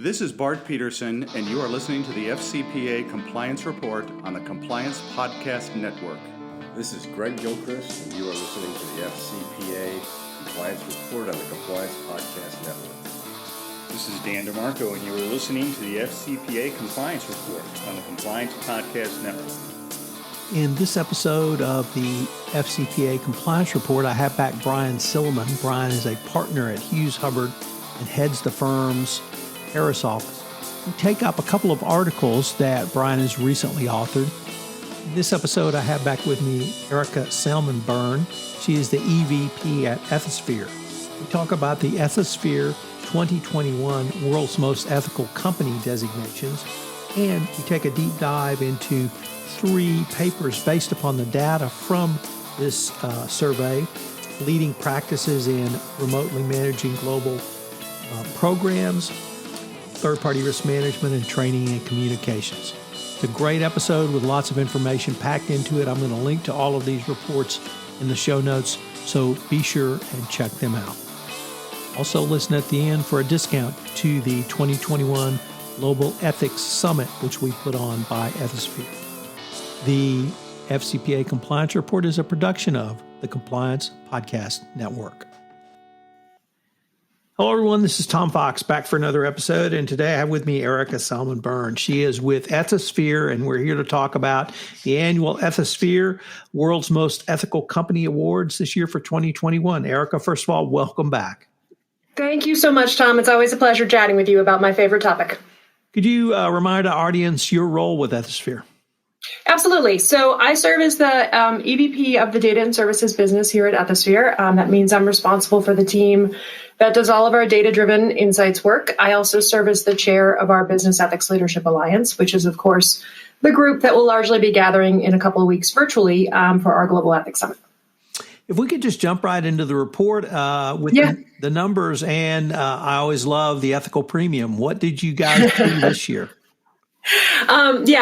This is Bart Peterson, and you are listening to the FCPA Compliance Report on the Compliance Podcast Network. This is Greg Gilchrist, and you are listening to the FCPA Compliance Report on the Compliance Podcast Network. This is Dan DeMarco, and you are listening to the FCPA Compliance Report on the Compliance Podcast Network. In this episode of the FCPA Compliance Report, I have back Brian Silliman. Brian is a partner at Hughes Hubbard and heads the firm's Harris office. We take up a couple of articles that Brian has recently authored. In this episode, I have back with me Erica Salmon Byrne. She is the EVP at Ethisphere. We talk about the Ethisphere 2021 World's Most Ethical Company designations, and we take a deep dive into 3 papers based upon the data from this survey, leading practices in remotely managing global programs, third-party risk management, and training and communications. It's a great episode with lots of information packed into it. I'm going to link to all of these reports in the show notes, so be sure and check them out. Also listen at the end for a discount to the 2021 Global Ethics Summit, which we put on by Ethisphere. The FCPA Compliance Report is a production of the Compliance Podcast Network. Hello, everyone. This is Tom Fox back for another episode, and today I have with me Erica Salmon Byrne. She is with Ethisphere, and we're here to talk about the annual Ethisphere World's Most Ethical Company Awards this year for 2021. Erica, first of all, welcome back. Thank you so much, Tom. It's always a pleasure chatting with you about my favorite topic. Could you remind our audience your role with Ethisphere? Absolutely. So I serve as the EVP of the Data and Services business here at Ethisphere. That means I'm responsible for the team that does all of our data-driven insights work. I also serve as the chair of our Business Ethics Leadership Alliance, which is, of course, the group that will largely be gathering in a couple of weeks virtually for our Global Ethics Summit. If we could just jump right into the report with the numbers, and I always love the ethical premium. What did you guys do this year?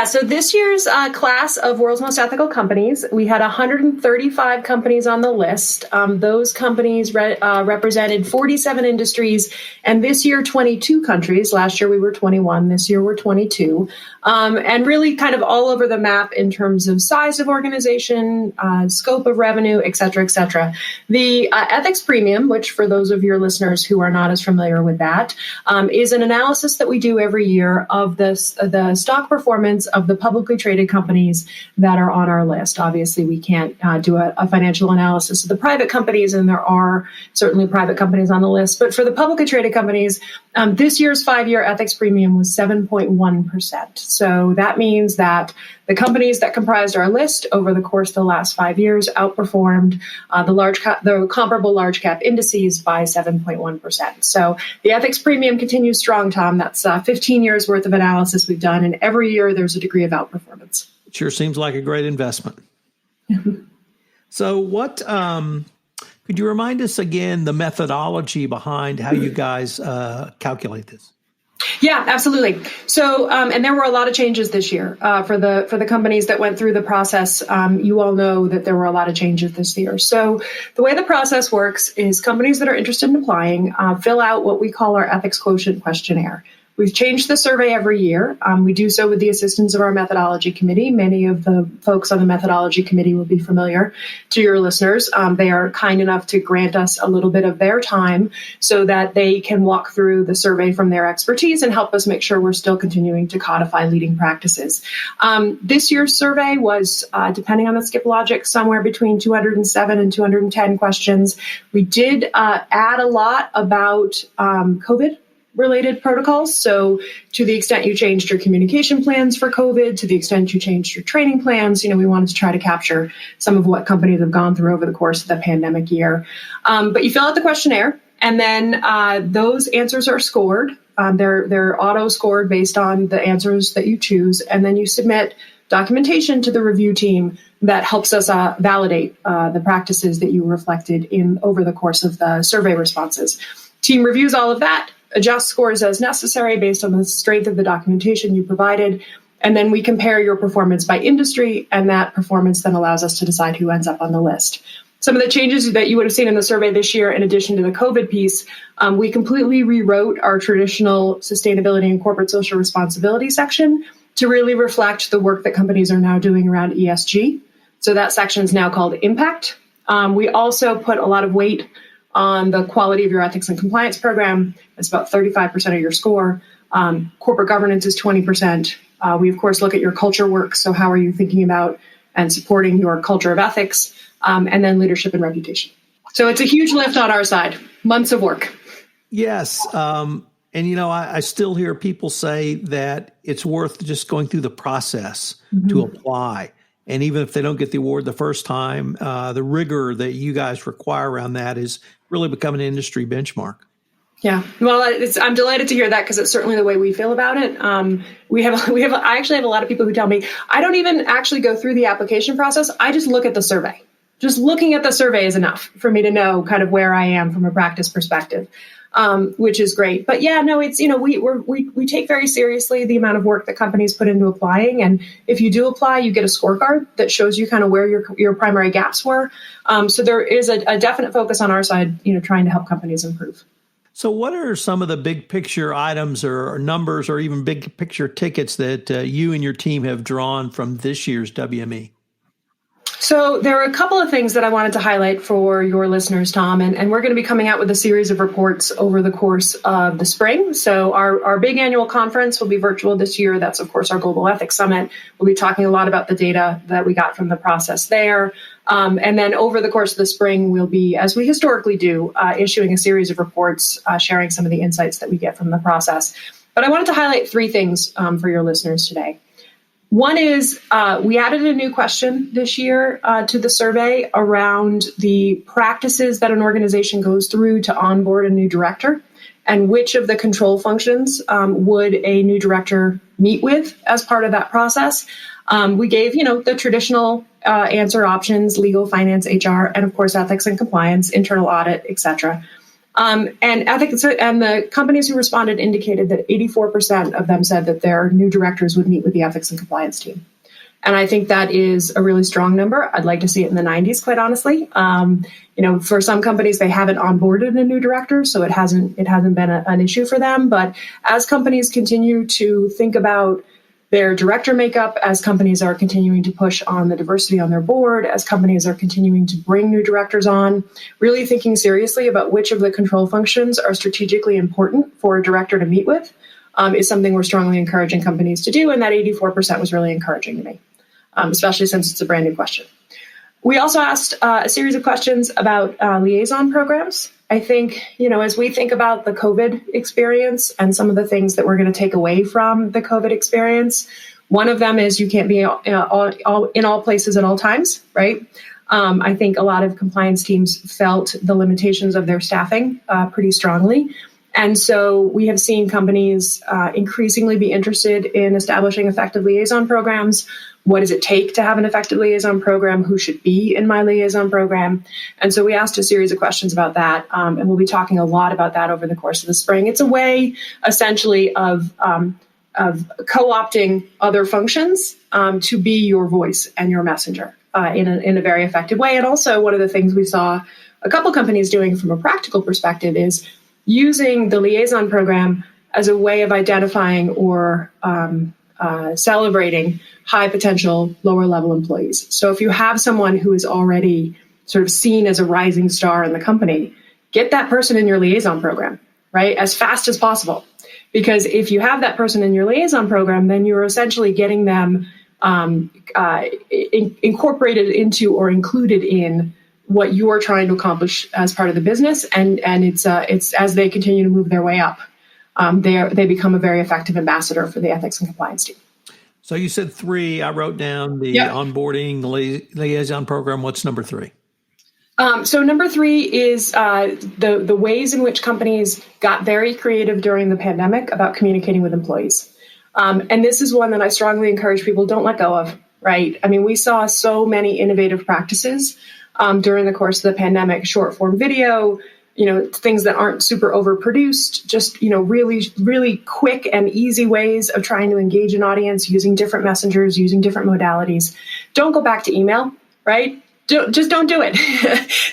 So this year's class of World's Most Ethical Companies, we had 135 companies on the list. Those companies represented 47 industries, and this year 22 countries. Last year we were 21, this year we're 22. And really kind of all over the map in terms of size of organization, scope of revenue, et cetera, et cetera. The ethics premium, which for those of your listeners who are not as familiar with that, is an analysis that we do every year of the stock performance of the publicly traded companies that are on our list. Obviously, we can't do a financial analysis of the private companies, and there are certainly private companies on the list. But for the publicly traded companies, this year's 5-year ethics premium was 7.1%. So that means that the companies that comprised our list over the course of the last 5 years outperformed the comparable large cap indices by 7.1%. So the ethics premium continues strong, Tom. That's 15 years worth of analysis we've done, and every year there's a degree of outperformance. It sure seems like a great investment. So what could you remind us again the methodology behind how you guys calculate this? Yeah, absolutely. So, and there were a lot of changes this year for the companies that went through the process. You all know that there were a lot of changes this year. So the way the process works is companies that are interested in applying fill out what we call our ethics quotient questionnaire. We've changed the survey every year. We do so with the assistance of our methodology committee. Many of the folks on the methodology committee will be familiar to your listeners. They are kind enough to grant us a little bit of their time so that they can walk through the survey from their expertise and help us make sure we're still continuing to codify leading practices. This year's survey was, depending on the skip logic, somewhere between 207 and 210 questions. We did add a lot about COVID related protocols. So to the extent you changed your communication plans for COVID, to the extent you changed your training plans, we wanted to try to capture some of what companies have gone through over the course of the pandemic year. But you fill out the questionnaire, and then those answers are scored. They're auto scored based on the answers that you choose. And then you submit documentation to the review team that helps us validate the practices that you reflected in over the course of the survey responses. Team reviews all of that, adjust scores as necessary based on the strength of the documentation you provided, and then we compare your performance by industry, and that performance then allows us to decide who ends up on the list. Some of the changes that you would have seen in the survey this year, in addition to the COVID piece, we completely rewrote our traditional sustainability and corporate social responsibility section to really reflect the work that companies are now doing around ESG. So that section is now called Impact. We also put a lot of weight on the quality of your ethics and compliance program. It's about 35% of your score. Corporate governance is 20%. We, of course, look at your culture work. So how are you thinking about and supporting your culture of ethics? And then leadership and reputation. So it's a huge lift on our side. Months of work. Yes. And, I still hear people say that it's worth just going through the process to apply. And even if they don't get the award the first time, the rigor that you guys require around that is really becoming an industry benchmark. Yeah, well, I'm delighted to hear that because it's certainly the way we feel about it. I actually have a lot of people who tell me I don't even actually go through the application process. I just look at the survey. Just looking at the survey is enough for me to know kind of where I am from a practice perspective, which is great. But yeah, no, it's, we take very seriously the amount of work that companies put into applying. And if you do apply, you get a scorecard that shows you kind of where your primary gaps were. So there is a definite focus on our side, trying to help companies improve. So what are some of the big picture items or numbers or even big picture tickets that you and your team have drawn from this year's WME? So there are a couple of things that I wanted to highlight for your listeners, Tom, and we're going to be coming out with a series of reports over the course of the spring. So our big annual conference will be virtual this year. That's, of course, our Global Ethics Summit. We'll be talking a lot about the data that we got from the process there. And then over the course of the spring, we'll be, as we historically do, issuing a series of reports, sharing some of the insights that we get from the process. But I wanted to highlight three things for your listeners today. One is we added a new question this year to the survey around the practices that an organization goes through to onboard a new director and which of the control functions would a new director meet with as part of that process. We gave, the traditional answer options: legal, finance, HR, and of course, ethics and compliance, internal audit, et cetera. And ethics and the companies who responded indicated that 84% of them said that their new directors would meet with the ethics and compliance team. And I think that is a really strong number. I'd like to see it in the 90s, quite honestly. For some companies, they haven't onboarded a new director, so it hasn't been an issue for them. But as companies continue to think about their director makeup, as companies are continuing to push on the diversity on their board, as companies are continuing to bring new directors on, really thinking seriously about which of the control functions are strategically important for a director to meet with is something we're strongly encouraging companies to do. And that 84% was really encouraging to me, especially since it's a brand new question. We also asked a series of questions about liaison programs. I think, as we think about the COVID experience and some of the things that we're going to take away from the COVID experience, one of them is you can't be in all places at all times, right? I think a lot of compliance teams felt the limitations of their staffing pretty strongly. And so we have seen companies increasingly be interested in establishing effective liaison programs. What does it take to have an effective liaison program? Who should be in my liaison program? And so we asked a series of questions about that, and we'll be talking a lot about that over the course of the spring. It's a way, essentially, of co-opting other functions to be your voice and your messenger in a very effective way. And also, one of the things we saw a couple companies doing from a practical perspective is using the liaison program as a way of identifying or celebrating high potential lower level employees. So if you have someone who is already sort of seen as a rising star in the company, get that person in your liaison program, right? As fast as possible. Because if you have that person in your liaison program, then you're essentially getting them incorporated into or included in what you're trying to accomplish as part of the business. And it's as they continue to move their way up, they become a very effective ambassador for the ethics and compliance team. So you said three. I wrote down the onboarding, the liaison program. What's number three? So number three is the ways in which companies got very creative during the pandemic about communicating with employees. And this is one that I strongly encourage people don't let go of, right? I mean, we saw so many innovative practices during the course of the pandemic: short form video, things that aren't super overproduced, just, really, really quick and easy ways of trying to engage an audience using different messengers, using different modalities. Don't go back to email, right? don't do it.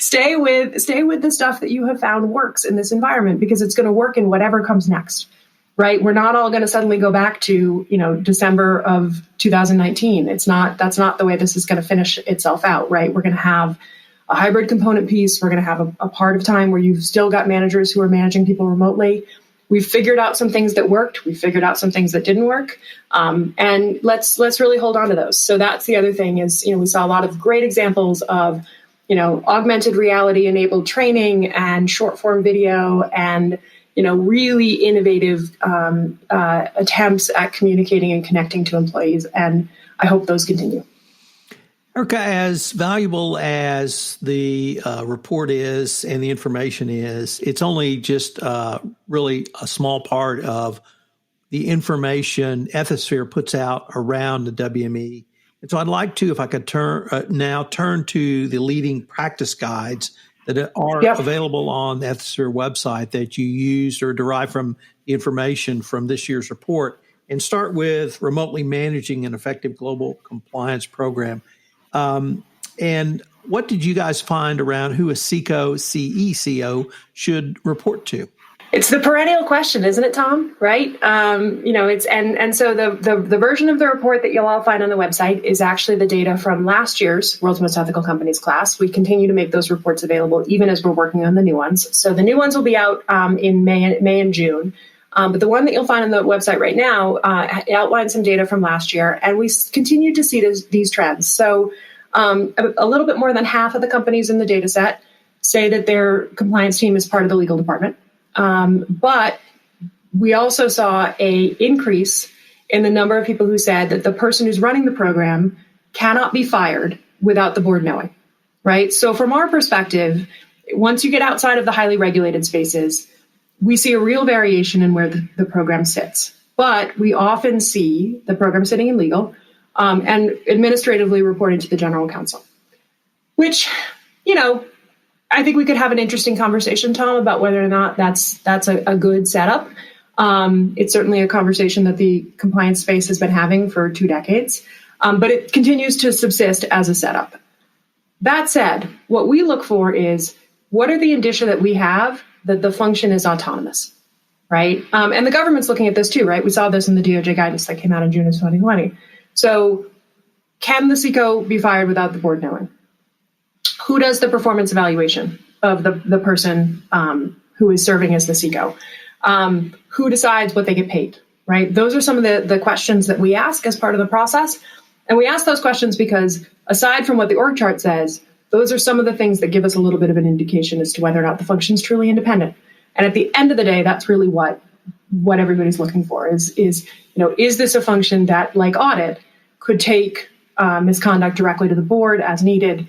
Stay with the stuff that you have found works in this environment, because it's going to work in whatever comes next, right? We're not all going to suddenly go back to, December of 2019. That's not the way this is going to finish itself out, right? We're going to have a hybrid component piece. We're going to have a part of time where you've still got managers who are managing people remotely. We've figured out some things that worked. We figured out some things that didn't work. And let's really hold on to those. So that's the other thing is, we saw a lot of great examples of, augmented reality enabled training and short form video and, really innovative attempts at communicating and connecting to employees. And I hope those continue. Erica, as valuable as the report is and the information is, it's only just really a small part of the information Ethisphere puts out around the WME. And so I'd like to, if I could turn to the leading practice guides that are available on the Ethisphere website that you used or derived from the information from this year's report, and start with remotely managing an effective global compliance program. And what did you guys find around who a CECO should report to? It's the perennial question, isn't it, Tom? Right? So the version of the report that you'll all find on the website is actually the data from last year's World's Most Ethical Companies class. We continue to make those reports available even as we're working on the new ones. So the new ones will be out in May and June. But the one that you'll find on the website right now outlines some data from last year, and we continue to see these trends. So a little bit more than half of the companies in the data set say that their compliance team is part of the legal department. But we also saw an increase in the number of people who said that the person who's running the program cannot be fired without the board knowing, right? So from our perspective, once you get outside of the highly regulated spaces, we see a real variation in where the program sits. But we often see the program sitting in legal and administratively reporting to the general counsel, which, I think we could have an interesting conversation, Tom, about whether or not that's a good setup. It's certainly a conversation that the compliance space has been having for 2 decades, but it continues to subsist as a setup. That said, what we look for is what are the indicia that we have that the function is autonomous, right? And the government's looking at this too, right? We saw this in the DOJ guidance that came out in June of 2020. So can the CECO be fired without the board knowing? Who does the performance evaluation of the person who is serving as the CECO? Who decides what they get paid, right? Those are some of the questions that we ask as part of the process. And we ask those questions because aside from what the org chart says, those are some of the things that give us a little bit of an indication as to whether or not the function is truly independent. And at the end of the day, that's really what everybody's looking for is this a function that, like audit, could take misconduct directly to the board as needed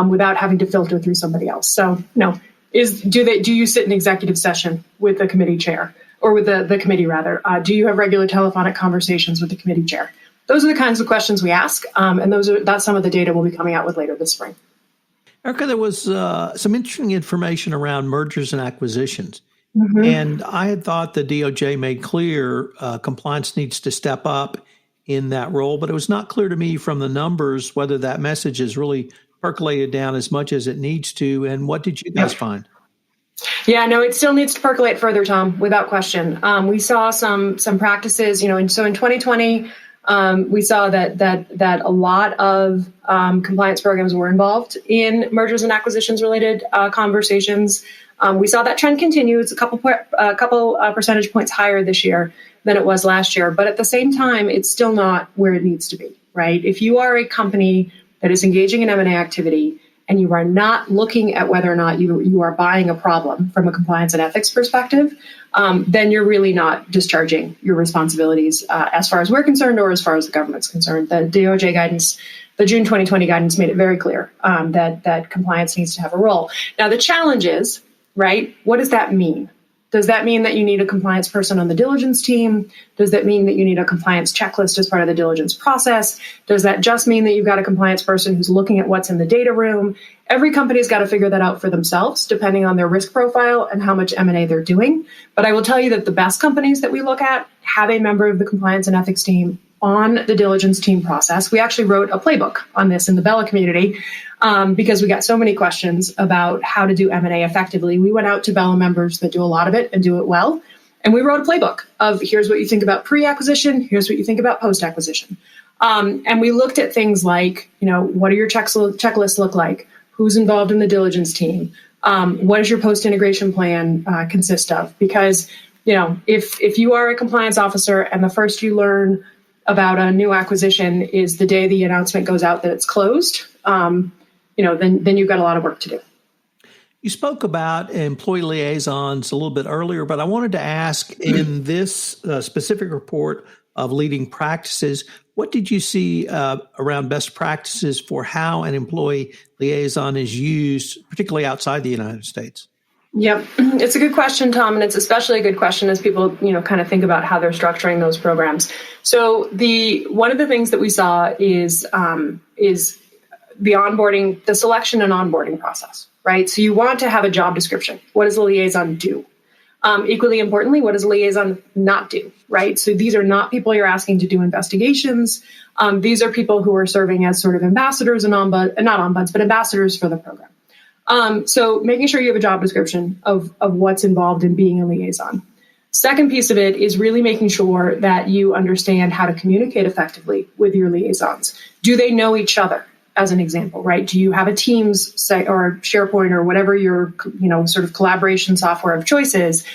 without having to filter through somebody else. So, do you sit in executive session with the committee chair or with the committee rather? Do you have regular telephonic conversations with the committee chair? Those are the kinds of questions we ask, and that's some of the data we'll be coming out with later this spring. Erica, there was some interesting information around mergers and acquisitions. Mm-hmm. And I had thought the DOJ made clear compliance needs to step up in that role, but it was not clear to me from the numbers whether that message is really percolated down as much as it needs to. And what did you guys find? Yeah, no, it still needs to percolate further, Tom, without question. We saw some practices, and so in 2020, we saw that a lot of compliance programs were involved in mergers and acquisitions related conversations. We saw that trend continue. It's a couple percentage points higher this year than it was last year. But at the same time, it's still not where it needs to be, right? If you are a company that is engaging in M&A activity and you are not looking at whether or not you are buying a problem from a compliance and ethics perspective, then you're really not discharging your responsibilities as far as we're concerned or as far as the government's concerned. The DOJ guidance, the June 2020 guidance made it very clear that compliance needs to have a role. Now, the challenge is, right, what does that mean? Does that mean that you need a compliance person on the diligence team? Does that mean that you need a compliance checklist as part of the diligence process? Does that just mean that you've got a compliance person who's looking at what's in the data room? Every company's got to figure that out for themselves, depending on their risk profile and how much M&A they're doing. But I will tell you that the best companies that we look at have a member of the compliance and ethics team on the diligence team process. We actually wrote a playbook on this in the Baylor Community because we got so many questions about how to do M&A effectively. We went out to Baylor members that do a lot of it and do it well. And we wrote a playbook of here's what you think about pre-acquisition, here's what you think about post-acquisition. And we looked at things like, what do your checklists look like? Who's involved in the diligence team? What does your post-integration plan consist of? Because, if you are a compliance officer and the first you learn about a new acquisition is the day the announcement goes out that it's closed, then you've got a lot of work to do. You spoke about employee liaisons a little bit earlier, but I wanted to ask in this specific report of leading practices, what did you see around best practices for how an employee liaison is used, particularly outside the United States? Yep. It's a good question, Tom, and it's especially a good question as people, kind of think about how they're structuring those programs. So one of the things that we saw is the onboarding, the selection and onboarding process, right? So you want to have a job description. What does a liaison do? Equally importantly, what does a liaison not do, right? So these are not people you're asking to do investigations. These are people who are serving as sort of ambassadors and not ombuds, but ambassadors for the program. So making sure you have a job description of what's involved in being a liaison. Second piece of it is really making sure that you understand how to communicate effectively with your liaisons. Do they know each other, as an example, right? Do you have a Teams site or SharePoint or whatever your, sort of collaboration software of choice is?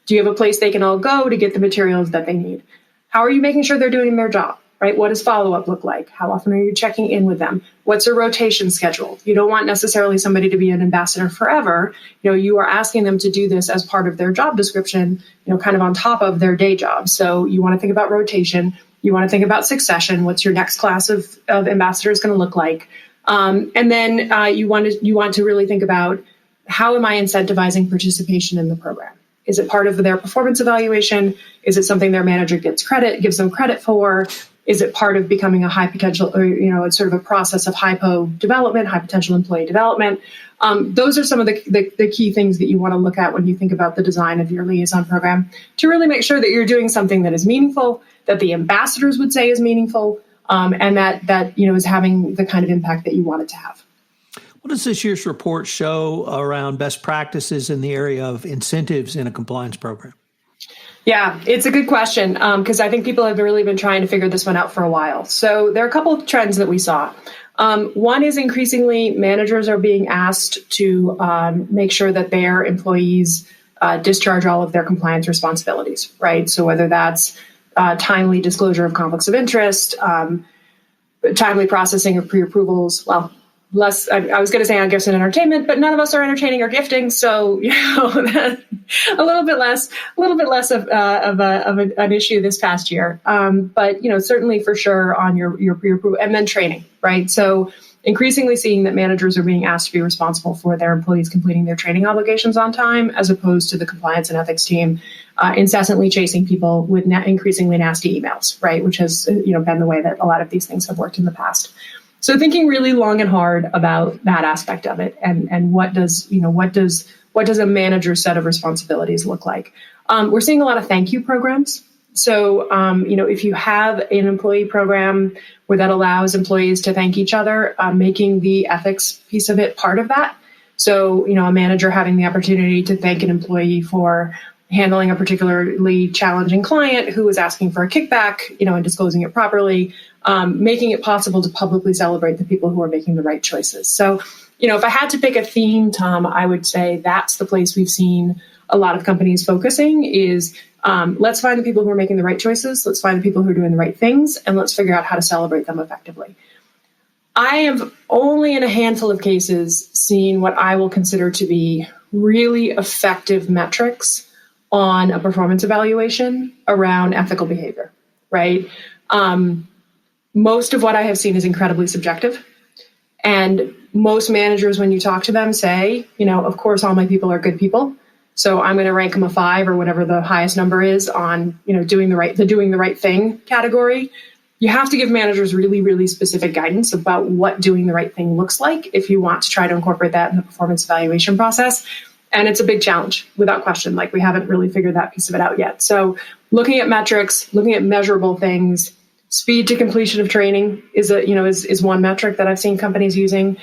Do you have a place they can all go to get the materials that they need? How are you making sure they're doing their job, right? What does follow-up look like? How often are you checking in with them? What's a rotation schedule? You don't want necessarily somebody to be an ambassador forever. You are asking them to do this as part of their job description, kind of on top of their day job. So you want to think about rotation. You want to think about succession. What's your next class of ambassadors going to look like? And then you want to really think about how am I incentivizing participation in the program? Is it part of their performance evaluation? Is it something their manager gives them credit for? Is it part of becoming a high potential, or it's sort of a process of high development, high potential employee development? Those are some of the key things that you want to look at when you think about the design of your liaison program to really make sure that you're doing something that is meaningful, that the ambassadors would say is meaningful, and that is having the kind of impact that you want it to have. What does this year's report show around best practices in the area of incentives in a compliance program? Yeah, it's a good question because I think people have really been trying to figure this one out for a while. So there are a couple of trends that we saw. One is increasingly managers are being asked to make sure that their employees discharge all of their compliance responsibilities, right? So whether that's timely disclosure of conflicts of interest, timely processing of pre-approvals, less, I was going to say on gifts and entertainment, but none of us are entertaining or gifting. So, a little bit less of an issue this past year. But, certainly for sure on your pre-approval and then training, right? So increasingly seeing that managers are being asked to be responsible for their employees completing their training obligations on time, as opposed to the compliance and ethics team incessantly chasing people with increasingly nasty emails, right? Which has, been the way that a lot of these things have worked in the past. So thinking really long and hard about that aspect of it and what does a manager's set of responsibilities look like? We're seeing a lot of thank you programs. So, if you have an employee program where that allows employees to thank each other, making the ethics piece of it part of that. So, a manager having the opportunity to thank an employee for handling a particularly challenging client who was asking for a kickback, and disclosing it properly, making it possible to publicly celebrate the people who are making the right choices. So, if I had to pick a theme, Tom, I would say that's the place we've seen a lot of companies focusing is let's find the people who are making the right choices. Let's find the people who are doing the right things, and let's figure out how to celebrate them effectively. I have only in a handful of cases seen what I will consider to be really effective metrics on a performance evaluation around ethical behavior, right? Most of what I have seen is incredibly subjective. And most managers, when you talk to them, say, of course, all my people are good people. So I'm going to rank them a 5 or whatever the highest number is on, doing the right thing category. You have to give managers really, really specific guidance about what doing the right thing looks like if you want to try to incorporate that in the performance evaluation process. And it's a big challenge, without question. We haven't really figured that piece of it out yet. So looking at metrics, looking at measurable things, Speed to completion of training is one metric that I've seen companies using.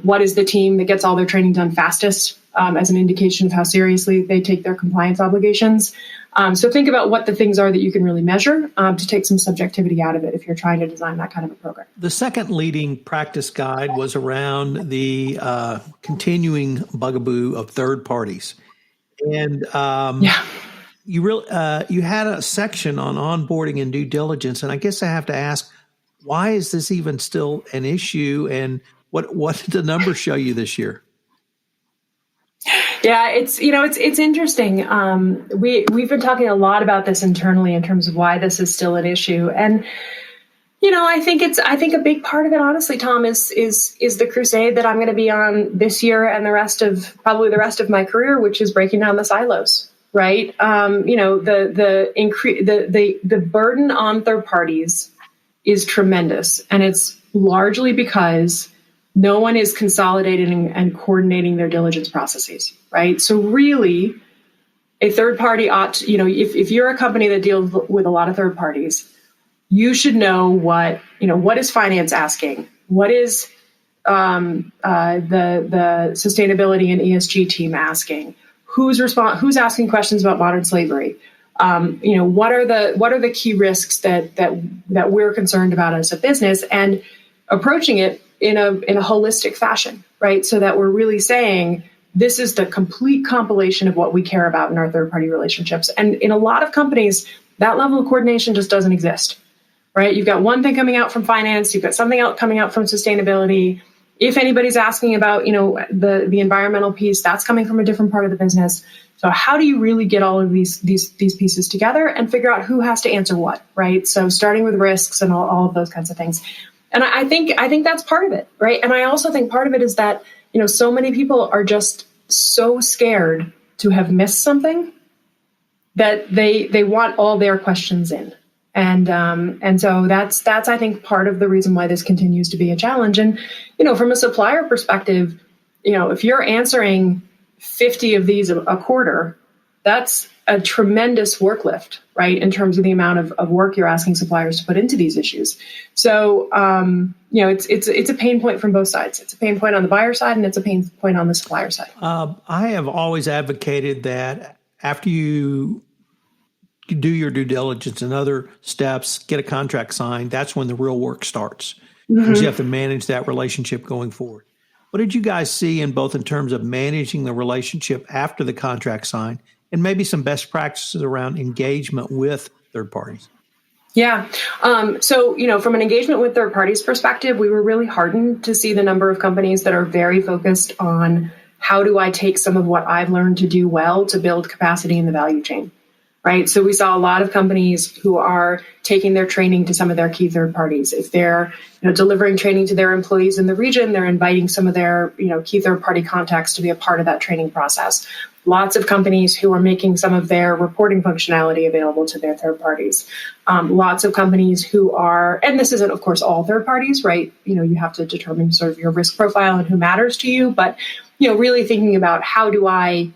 What is the team that gets all their training done fastest as an indication of how seriously they take their compliance obligations? So think about what the things are that you can really measure to take some subjectivity out of it if you're trying to design that kind of a program. The second leading practice guide was around the continuing bugaboo of third parties. And you had a section on onboarding and due diligence, and I guess I have to ask, why is this even still an issue, and what did the numbers show you this year? Yeah, it's interesting. We've been talking a lot about this internally in terms of why this is still an issue, and I think a big part of it, honestly, Tom, is the crusade that I'm going to be on this year and the rest of my career, which is breaking down the silos. Right. The burden on third parties is tremendous. And it's largely because no one is consolidating and coordinating their diligence processes. Right. So really, a third party ought to, if you're a company that deals with a lot of third parties, you should know what is finance asking? What is the sustainability and ESG team asking? Who's asking questions about modern slavery? What are the key risks that we're concerned about as a business, and approaching it in a holistic fashion, right? So that we're really saying this is the complete compilation of what we care about in our third party relationships. And in a lot of companies, that level of coordination just doesn't exist, right? You've got one thing coming out from finance, you've got something else coming out from sustainability. If anybody's asking about, the environmental piece, that's coming from a different part of the business. So how do you really get all of these pieces together and figure out who has to answer what, right? So starting with risks and all of those kinds of things. And I think that's part of it, right? And I also think part of it is that, so many people are just so scared to have missed something that they want all their questions in. And so that's I think part of the reason why this continues to be a challenge. And from a supplier perspective, if you're answering 50 of these a quarter, that's a tremendous work lift, right? In terms of the amount of work you're asking suppliers to put into these issues. So it's a pain point from both sides. It's a pain point on the buyer side, and it's a pain point on the supplier side. I have always advocated that after you do your due diligence and other steps, get a contract signed, that's when the real work starts. Because you have to manage that relationship going forward. What did you guys see in terms of managing the relationship after the contract signed, and maybe some best practices around engagement with third parties? Yeah. So, from an engagement with third parties perspective, we were really heartened to see the number of companies that are very focused on how do I take some of what I've learned to do well to build capacity in the value chain. Right. So we saw a lot of companies who are taking their training to some of their key third parties. If they're delivering training to their employees in the region, they're inviting some of their key third party contacts to be a part of that training process. Lots of companies who are making some of their reporting functionality available to their third parties. Lots of companies who are, and this isn't, of course, all third parties, right? You have to determine sort of your risk profile and who matters to you. But, really thinking about how do I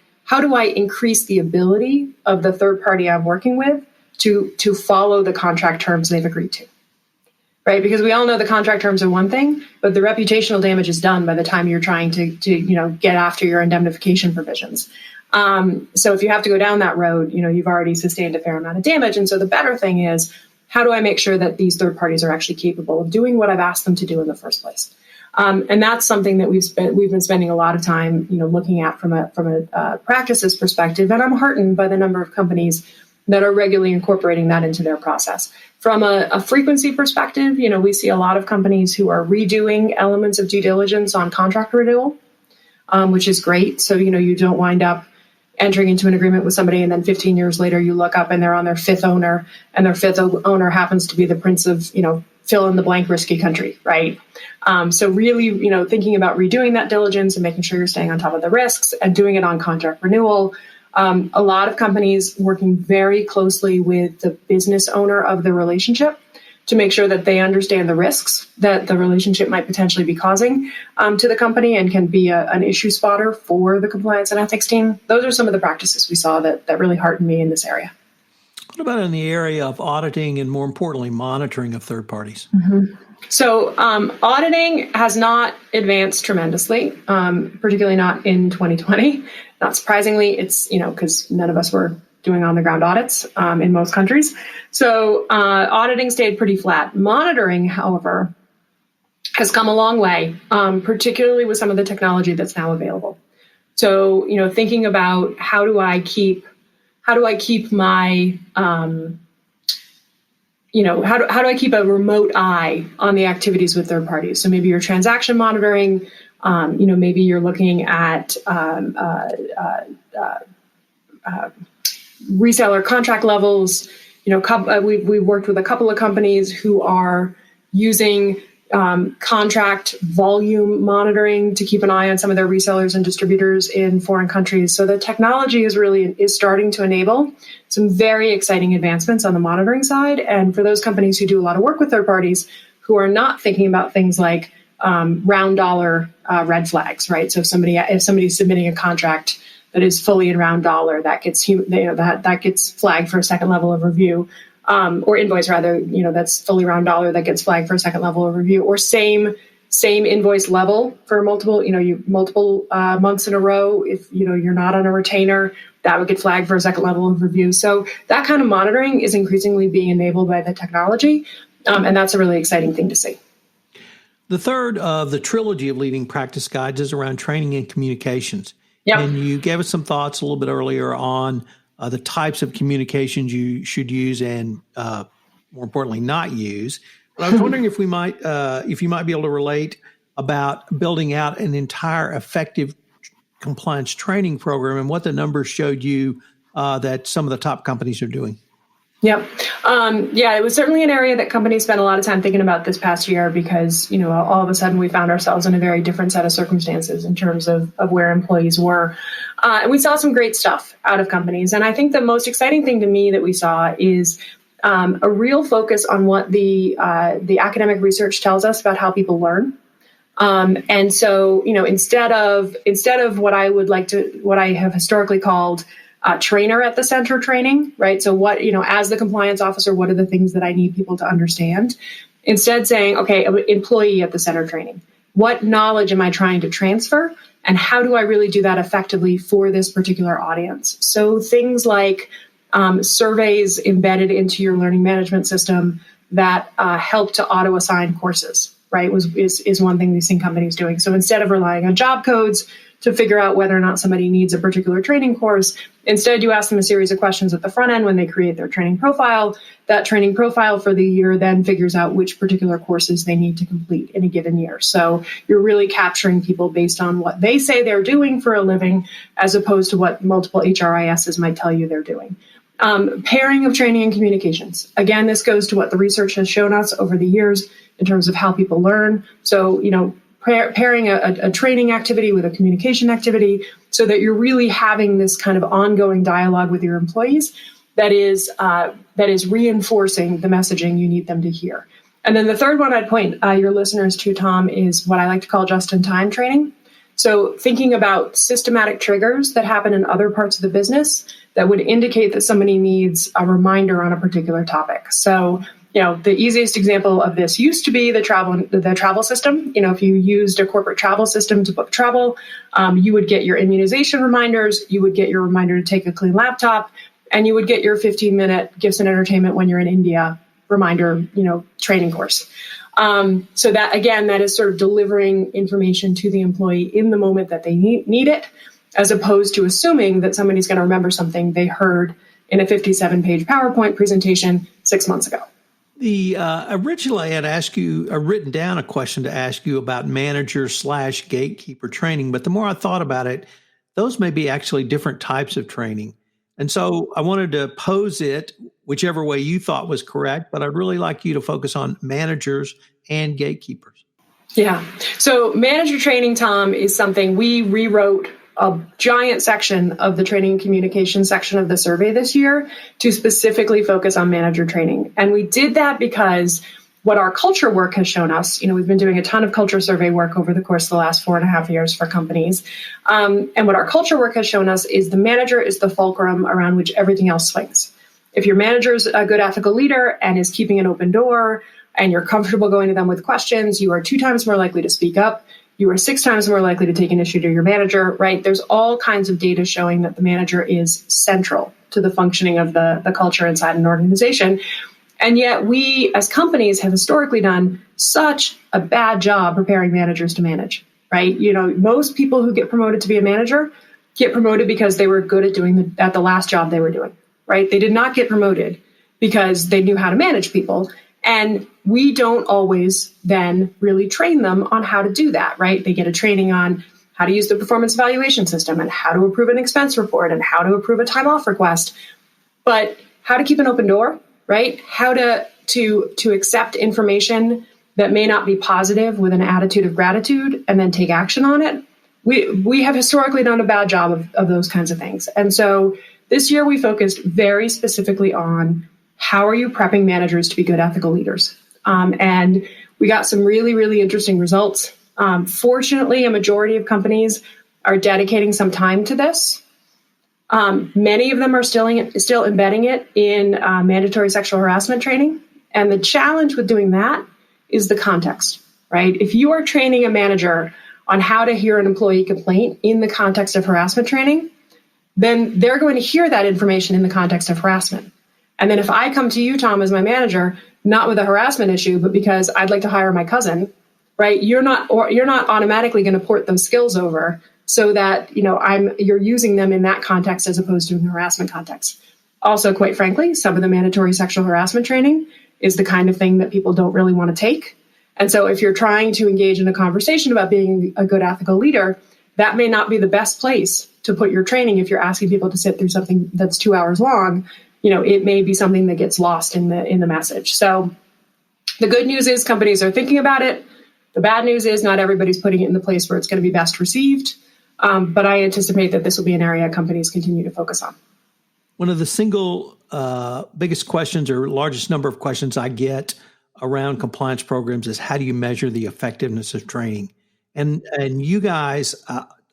increase the ability of the third party I'm working with to follow the contract terms they've agreed to, right? Because we all know the contract terms are one thing, but the reputational damage is done by the time you're trying to get after your indemnification provisions. So if you have to go down that road, you've already sustained a fair amount of damage. And so the better thing is, how do I make sure that these third parties are actually capable of doing what I've asked them to do in the first place? And that's something that we've been spending a lot of time, looking at from a practices perspective. And I'm heartened by the number of companies that are regularly incorporating that into their process. From a frequency perspective, we see a lot of companies who are redoing elements of due diligence on contract renewal, which is great. So, you don't wind up entering into an agreement with somebody and then 15 years later you look up and they're on their fifth owner, and their fifth owner happens to be the prince of, fill in the blank risky country, right? So really, thinking about redoing that diligence and making sure you're staying on top of the risks and doing it on contract renewal. A lot of companies working very closely with the business owner of the relationship to make sure that they understand the risks that the relationship might potentially be causing to the company and can be an issue spotter for the compliance and ethics team. Those are some of the practices we saw that really heartened me in this area. What about in the area of auditing and, more importantly, monitoring of third parties? So auditing has not advanced tremendously, particularly not in 2020. Not surprisingly, it's, because none of us were doing on-the-ground audits in most countries. So auditing stayed pretty flat. Monitoring, however, has come a long way, particularly with some of the technology that's now available. So, thinking about how do I keep my how do I keep a remote eye on the activities with third parties? So maybe you're transaction monitoring, maybe you're looking at reseller contract levels. We've worked with a couple of companies who are using contract volume monitoring to keep an eye on some of their resellers and distributors in foreign countries. So the technology is starting to enable some very exciting advancements on the monitoring side. And for those companies who do a lot of work with third parties who are not thinking about things like round dollar red flags, right? So if somebody's submitting a contract that is fully in round dollar, that gets that gets flagged for a second level of review. Or invoice rather, that's fully round dollar that gets flagged for a second level of review, or same invoice level for multiple months in a row. If you're not on a retainer, that would get flagged for a second level of review. So that kind of monitoring is increasingly being enabled by the technology, and that's a really exciting thing to see. The third of the trilogy of leading practice guides is around training and communications. Yep. And you gave us some thoughts a little bit earlier on the types of communications you should use and, more importantly, not use. But I was wondering if you might be able to relate about building out an entire effective compliance training program and what the numbers showed you that some of the top companies are doing. Yep. It was certainly an area that companies spent a lot of time thinking about this past year because, all of a sudden we found ourselves in a very different set of circumstances in terms of where employees were. And we saw some great stuff out of companies. And I think the most exciting thing to me that we saw is a real focus on what the academic research tells us about how people learn. And so, instead of what I have historically called trainer at the center training, right? So what, as the compliance officer, what are the things that I need people to understand? Instead saying, okay, employee at the center training. What knowledge am I trying to transfer? And how do I really do that effectively for this particular audience? So things like surveys embedded into your learning management system that help to auto-assign courses, right, is one thing we've seen companies doing. So instead of relying on job codes to figure out whether or not somebody needs a particular training course, instead you ask them a series of questions at the front end when they create their training profile. That training profile for the year then figures out which particular courses they need to complete in a given year. So you're really capturing people based on what they say they're doing for a living, as opposed to what multiple HRISs might tell you they're doing. Pairing of training and communications. Again, this goes to what the research has shown us over the years in terms of how people learn. So, pairing a training activity with a communication activity so that you're really having this kind of ongoing dialogue with your employees that is reinforcing the messaging you need them to hear. And then the third one I'd point your listeners to, Tom, is what I like to call just-in-time training. So thinking about systematic triggers that happen in other parts of the business that would indicate that somebody needs a reminder on a particular topic. So, the easiest example of this used to be the travel system. If you used a corporate travel system to book travel, you would get your immunization reminders, you would get your reminder to take a clean laptop, and you would get your 15-minute gifts and entertainment when you're in India reminder, training course. So that, again, that is sort of delivering information to the employee in the moment that they need it, as opposed to assuming that somebody's going to remember something they heard in a 57-page PowerPoint presentation 6 months ago. Originally, I had asked you, written down a question to ask you about manager/gatekeeper training, but the more I thought about it, those may be actually different types of training. And so I wanted to pose it whichever way you thought was correct, but I'd really like you to focus on managers and gatekeepers. Yeah. So manager training, Tom, is something we rewrote a giant section of the training and communication section of the survey this year to specifically focus on manager training. And we did that because what our culture work has shown us, we've been doing a ton of culture survey work over the course of the last 4.5 years for companies. And what our culture work has shown us is the manager is the fulcrum around which everything else swings. If your manager is a good ethical leader and is keeping an open door and you're comfortable going to them with questions, you are 2 times more likely to speak up. You are 6 times more likely to take an issue to your manager, right? There's all kinds of data showing that the manager is central to the functioning of the culture inside an organization. And yet we as companies have historically done such a bad job preparing managers to manage, right? You know, most people who get promoted to be a manager get promoted because they were good at the last job they were doing, right? They did not get promoted because they knew how to manage people. And we don't always then really train them on how to do that, right? They get a training on how to use the performance evaluation system and how to approve an expense report and how to approve a time off request. But how to keep an open door, right? How to accept information that may not be positive with an attitude of gratitude and then take action on it. We have historically done a bad job of those kinds of things. And so this year we focused very specifically on how are you prepping managers to be good ethical leaders? And we got some really, really interesting results. Fortunately, a majority of companies are dedicating some time to this. Many of them are still embedding it in mandatory sexual harassment training. And the challenge with doing that is the context, right? If you are training a manager on how to hear an employee complaint in the context of harassment training, then they're going to hear that information in the context of harassment. And then if I come to you, Tom, as my manager, not with a harassment issue, but because I'd like to hire my cousin, right? You're not automatically going to port those skills over so that, you know, you're using them in that context as opposed to in the harassment context. Also, quite frankly, some of the mandatory sexual harassment training is the kind of thing that people don't really want to take. And so if you're trying to engage in a conversation about being a good ethical leader, that may not be the best place to put your training. If you're asking people to sit through something that's 2 hours long, you know, it may be something that gets lost in the message. So the good news is companies are thinking about it. The bad news is not everybody's putting it in the place where it's going to be best received. But I anticipate that this will be an area companies continue to focus on. One of the single biggest questions or largest number of questions I get around compliance programs is how do you measure the effectiveness of training? And you guys,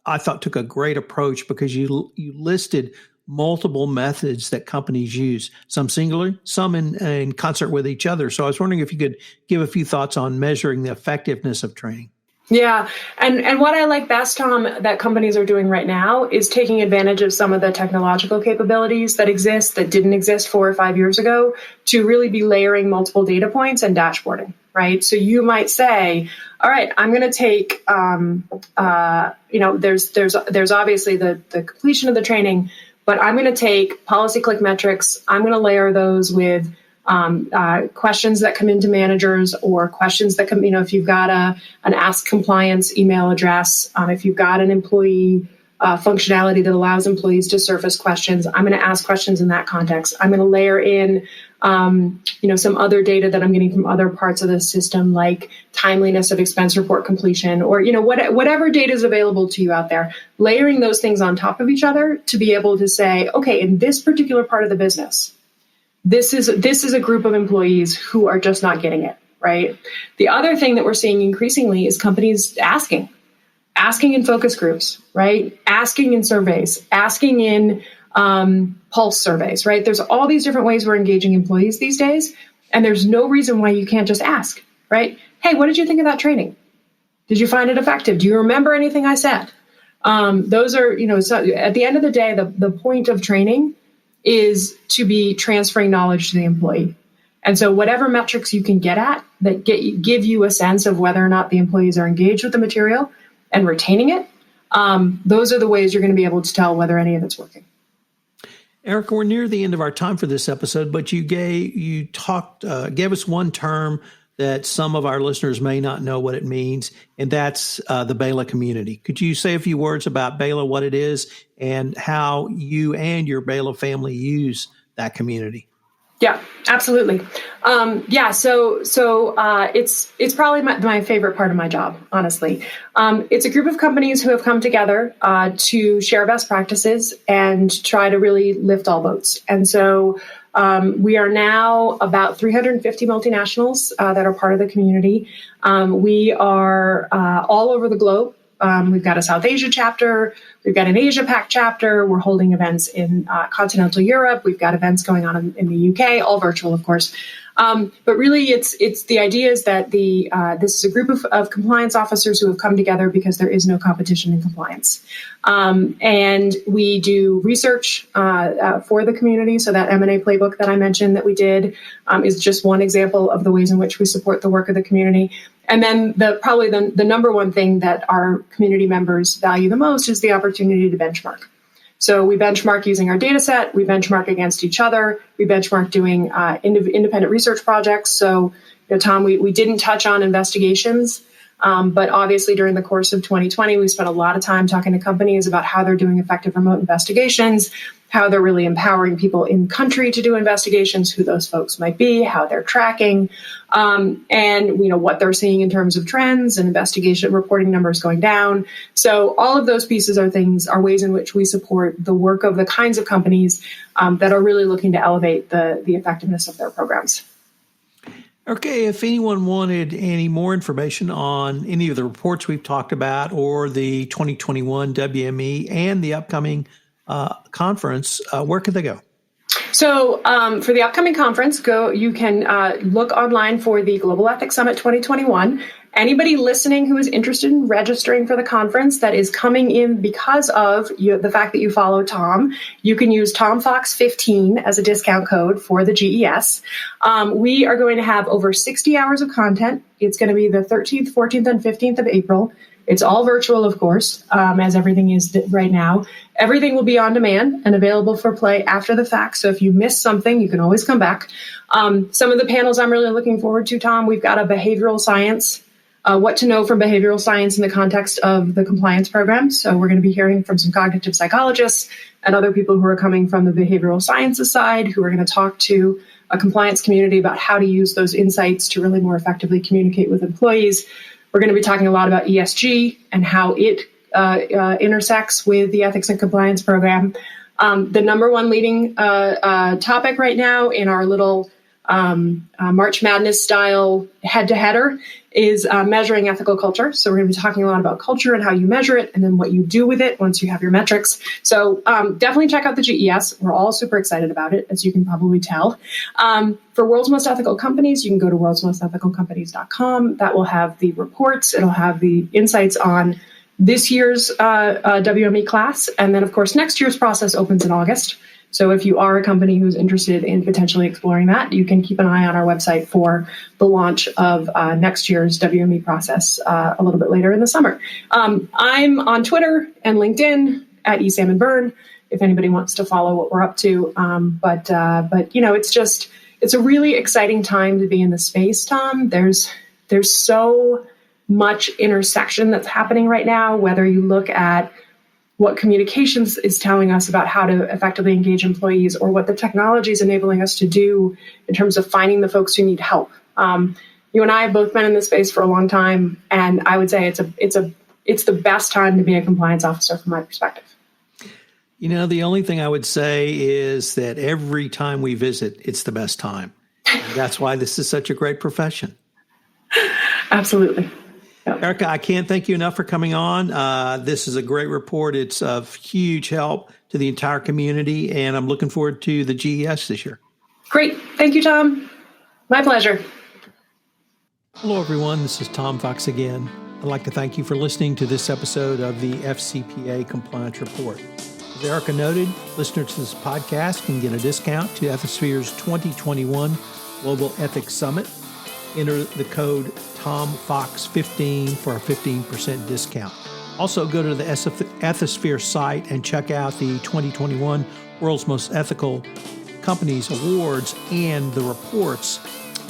I thought, took a great approach because you listed multiple methods that companies use, some singular, some in concert with each other. So I was wondering if you could give a few thoughts on measuring the effectiveness of training. Yeah. And what I like best, Tom, that companies are doing right now is taking advantage of some of the technological capabilities that exist that didn't exist 4 or 5 years ago to really be layering multiple data points and dashboarding, right? So you might say, all right, I'm going to take, there's obviously the completion of the training, but I'm going to take policy click metrics. I'm going to layer those with questions that come into managers or questions that come, you know, if you've got an ask compliance email address, if you've got an employee functionality that allows employees to surface questions, I'm going to ask questions in that context. I'm going to layer in, some other data that I'm getting from other parts of the system, like timeliness of expense report completion, or, you know, whatever data is available to you out there, layering those things on top of each other to be able to say, okay, in this particular part of the business, this is a group of employees who are just not getting it, right? The other thing that we're seeing increasingly is companies asking in focus groups, right? Asking in surveys, asking in pulse surveys, right? There's all these different ways we're engaging employees these days, and there's no reason why you can't just ask, right? Hey, what did you think of that training? Did you find it effective? Do you remember anything I said? Those are, so at the end of the day, the point of training is to be transferring knowledge to the employee. And so whatever metrics you can get at that give you a sense of whether or not the employees are engaged with the material and retaining it, those are the ways you're going to be able to tell whether any of it's working. Erica, we're near the end of our time for this episode, but you gave us one term that some of our listeners may not know what it means, and that's the Baylor Community. Could you say a few words about Baylor, what it is, and how you and your Baylor family use that community? Yeah, absolutely. So it's probably my favorite part of my job, honestly. It's a group of companies who have come together to share best practices and try to really lift all boats. And so we are now about 350 multinationals that are part of the community. We are all over the globe. We've got a South Asia chapter. We've got an Asia Pac chapter. We're holding events in continental Europe. We've got events going on in the UK, all virtual, of course. But really, it's the idea is that this is a group of compliance officers who have come together because there is no competition in compliance. And we do research for the community. So that M&A playbook that I mentioned that we did is just one example of the ways in which we support the work of the community. And then probably the number one thing that our community members value the most is the opportunity to benchmark. So we benchmark using our data set, we benchmark against each other, we benchmark doing independent research projects. So, Tom, we didn't touch on investigations, but obviously during the course of 2020, we spent a lot of time talking to companies about how they're doing effective remote investigations, how they're really empowering people in country to do investigations, who those folks might be, how they're tracking, and what they're seeing in terms of trends and investigation reporting numbers going down. So all of those pieces are ways in which we support the work of the kinds of companies that are really looking to elevate the effectiveness of their programs. Okay, if anyone wanted any more information on any of the reports we've talked about or the 2021 WME and the upcoming conference, where could they go? So for the upcoming conference, you can look online for the Global Ethics Summit 2021. Anybody listening who is interested in registering for the conference that is coming in because of the fact that you follow Tom, you can use TomFox15 as a discount code for the GES. We are going to have over 60 hours of content. It's going to be the 13th, 14th, and 15th of April. It's all virtual, of course, as everything is right now. Everything will be on demand and available for play after the fact. So if you miss something, you can always come back. Some of the panels I'm really looking forward to, Tom, we've got a behavioral science, what to know from behavioral science in the context of the compliance program. So we're going to be hearing from some cognitive psychologists and other people who are coming from the behavioral sciences side, who are going to talk to a compliance community about how to use those insights to really more effectively communicate with employees. We're going to be talking a lot about ESG and how it intersects with the ethics and compliance program. The number one leading topic right now in our little March Madness style head-to-header is measuring ethical culture. So we're going to be talking a lot about culture and how you measure it and then what you do with it once you have your metrics. So definitely check out the GES. We're all super excited about it, as you can probably tell. For World's Most Ethical Companies, you can go to worldsmostethicalcompanies.com. That will have the reports. It'll have the insights on this year's WME class. And then, of course, next year's process opens in August. So if you are a company who's interested in potentially exploring that, you can keep an eye on our website for the launch of next year's WME process a little bit later in the summer. I'm on Twitter and LinkedIn at Salmon Byrne if anybody wants to follow what we're up to. But it's a really exciting time to be in the space, Tom. There's so much intersection that's happening right now, whether you look at what communications is telling us about how to effectively engage employees, or what the technology is enabling us to do in terms of finding the folks who need help. You and I have both been in this space for a long time, and I would say it's the best time to be a compliance officer from my perspective. The only thing I would say is that every time we visit, it's the best time. And that's why this is such a great profession. Absolutely. Erica, I can't thank you enough for coming on. This is a great report. It's of huge help to the entire community, and I'm looking forward to the GES this year. Great. Thank you, Tom. My pleasure. Hello, everyone. This is Tom Fox again. I'd like to thank you for listening to this episode of the FCPA Compliance Report. As Erica noted, listeners to this podcast can get a discount to Ethispheres 2021 Global Ethics Summit. Enter the code TOMFOX15 for a 15% discount. Also, go to the Ethisphere site and check out the 2021 World's Most Ethical Companies Awards and the reports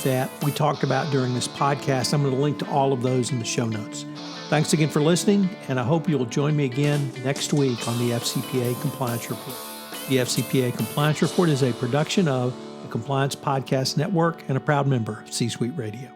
that we talked about during this podcast. I'm going to link to all of those in the show notes. Thanks again for listening, and I hope you'll join me again next week on the FCPA Compliance Report. The FCPA Compliance Report is a production of the Compliance Podcast Network and a proud member of C-Suite Radio.